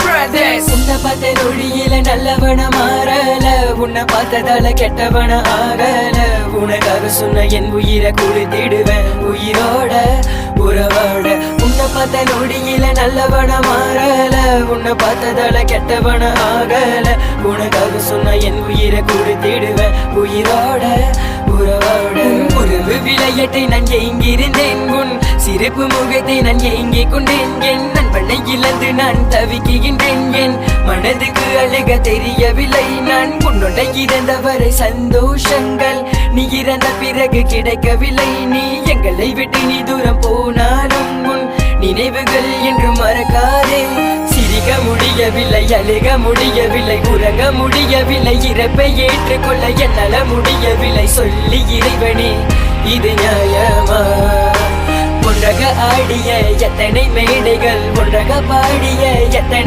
brothers. உன்னை பார்த்த நொடியில நல்லவன மாறல, உன்னை பார்த்ததால கெட்டவன ஆகல. உனக்காக சொன்ன என் உயிரை கொடுத்திடுவேன் உயிரோட உறவோட. உன்னை பார்த்த நொடியில நல்லவன மாறல, உன்னை பார்த்ததால கெட்டவன ஆகல. உனக்காக சொன்ன என் உயிரை கொடுத்திடுவேன் உயிரோட உறவோட. உறவு விளையாட்டை நான் எங்கிருந்தேன், உன் சிறப்பு முகத்தை நான் எங்கே கொண்டேன். என் நண்பனை இழந்து நான் தவிக்கின்றேன், என் மனதுக்கு அழக தெரியவில்லை. நான் உன்னோட இறந்தவரை சந்தோஷங்கள் நீ இறந்த பிறகு கிடைக்கவில்லை. நீ எங்களை விட்டு நீ தூரம் போனாலும் உன் நினைவுகள் என்று மறக்காதே. சிரிக்க முடியவில்லை, அழுக முடியவில்லை, உறங்க முடியவில்லை, இறப்பை ஏற்றுக்கொள்ள என்னால முடியவில்லை. சொல்லி இறைவனே இது நியாயமா? ஒன்றாக ஆடிய எத்தனை மேடைகள், ஒன்றாக பாடிய எத்தனை